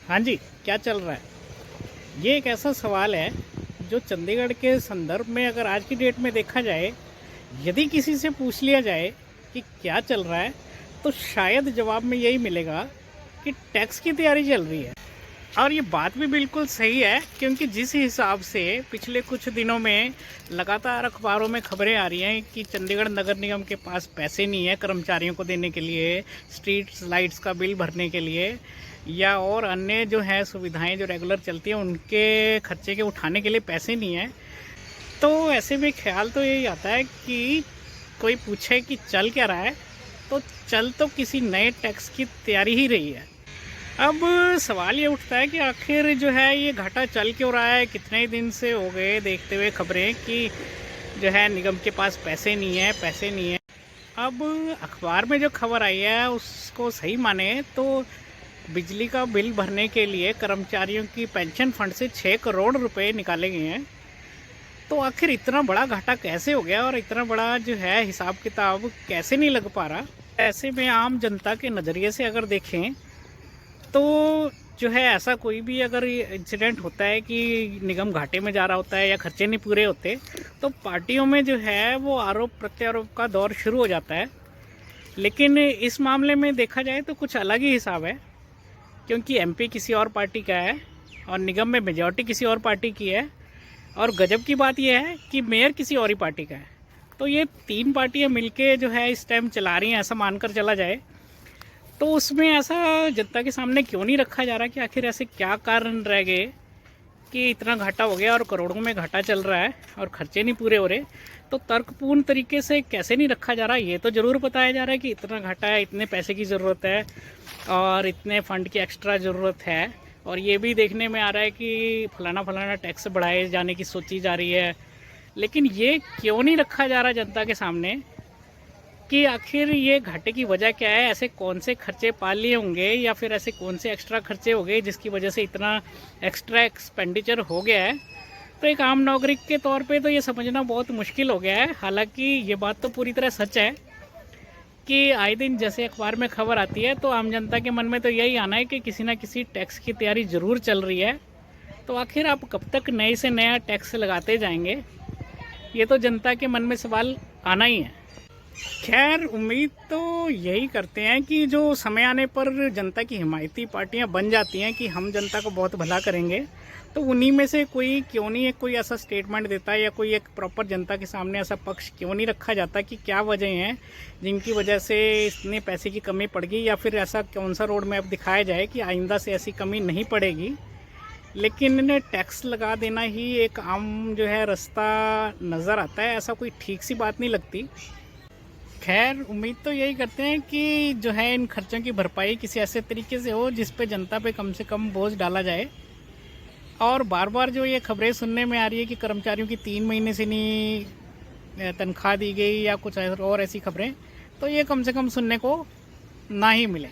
हाँ जी, क्या चल रहा है? ये एक ऐसा सवाल है जो चंडीगढ़ के संदर्भ में अगर आज की डेट में देखा जाए, यदि किसी से पूछ लिया जाए कि क्या चल रहा है, तो शायद जवाब में यही मिलेगा कि टैक्स की तैयारी चल रही है। और ये बात भी बिल्कुल सही है, क्योंकि जिस हिसाब से पिछले कुछ दिनों में लगातार अखबारों में खबरें आ रही हैं कि चंडीगढ़ नगर निगम के पास पैसे नहीं है कर्मचारियों को देने के लिए, स्ट्रीट लाइट्स का बिल भरने के लिए, या और अन्य जो है सुविधाएं जो रेगुलर चलती हैं उनके खर्चे के उठाने के लिए पैसे नहीं है। तो ऐसे में ख्याल तो यही आता है कि कोई पूछे कि चल क्या रहा है, तो चल तो किसी नए टैक्स की तैयारी ही रही है। अब सवाल ये उठता है कि आखिर जो है ये घाटा चल क्यों रहा है। कितने ही दिन से हो गए देखते हुए खबरें कि जो है निगम के पास पैसे नहीं है, पैसे नहीं है। अब अखबार में जो खबर आई है उसको सही माने तो बिजली का बिल भरने के लिए कर्मचारियों की पेंशन फंड से 6 करोड़ रुपए निकाले गए हैं। तो आखिर इतना बड़ा घाटा कैसे हो गया और इतना बड़ा जो है हिसाब किताब कैसे नहीं लग पा रहा। ऐसे में आम जनता के नज़रिए से अगर देखें तो जो है ऐसा कोई भी अगर इंसिडेंट होता है कि निगम घाटे में जा रहा होता है या खर्चे नहीं पूरे होते, तो पार्टियों में जो है वो आरोप प्रत्यारोप का दौर शुरू हो जाता है। लेकिन इस मामले में देखा जाए तो कुछ अलग ही हिसाब है, क्योंकि एमपी किसी और पार्टी का है और निगम में मेजॉरिटी किसी और पार्टी की है। और गजब की बात यह है कि मेयर किसी और ही पार्टी का है। तो ये तीन पार्टियां मिलके जो है इस टाइम चला रही हैं, ऐसा मानकर चला जाए। तो उसमें ऐसा जनता के सामने क्यों नहीं रखा जा रहा कि आखिर ऐसे क्या कारण रह गए कि इतना घाटा हो गया और करोड़ों में घाटा चल रहा है और खर्चे नहीं पूरे हो रहे। तो तर्कपूर्ण तरीके से कैसे नहीं रखा जा रहा, ये तो ज़रूर बताया जा रहा है कि इतना घाटा है, इतने पैसे की ज़रूरत है और इतने फ़ंड की एक्स्ट्रा ज़रूरत है। और ये भी देखने में आ रहा है कि फलाना फलाना टैक्स बढ़ाए जाने की सोची जा रही है। लेकिन ये क्यों नहीं रखा जा रहा जनता के सामने कि आखिर ये घाटे की वजह क्या है। ऐसे कौन से खर्चे पाल लिए होंगे या फिर ऐसे कौन से एक्स्ट्रा खर्चे हो गए जिसकी वजह से इतना एक्स्ट्रा एक्सपेंडिचर हो गया है। तो एक आम नागरिक के तौर पे तो ये समझना बहुत मुश्किल हो गया है। हालांकि ये बात तो पूरी तरह सच है कि आए दिन जैसे अखबार में खबर आती है तो आम जनता के मन में तो यही आना है कि किसी ना किसी टैक्स की तैयारी ज़रूर चल रही है। तो आखिर आप कब तक नए से नया टैक्स लगाते जाएंगे, ये तो जनता के मन में सवाल आना ही है। खैर, उम्मीद तो यही करते हैं कि जो समय आने पर जनता की हिमायती पार्टियां बन जाती हैं कि हम जनता को बहुत भला करेंगे, तो उन्हीं में से कोई क्यों नहीं एक कोई ऐसा स्टेटमेंट देता है या कोई एक प्रॉपर जनता के सामने ऐसा पक्ष क्यों नहीं रखा जाता कि क्या वजह हैं जिनकी वजह से इतने पैसे की कमी पड़ गई, या फिर ऐसा कौन सा रोड मैप दिखाया जाए कि आइंदा से ऐसी कमी नहीं पड़ेगी। लेकिन इन्हें टैक्स लगा देना ही एक आम जो है रास्ता नज़र आता है, ऐसा कोई ठीक सी बात नहीं लगती। खैर, उम्मीद तो यही करते हैं कि जो है इन खर्चों की भरपाई किसी ऐसे तरीके से हो जिस पे जनता पे कम से कम बोझ डाला जाए। और बार बार जो ये खबरें सुनने में आ रही है कि कर्मचारियों की 3 महीने से नहीं तनख्वाह दी गई या कुछ और ऐसी खबरें, तो ये कम से कम सुनने को ना ही मिले।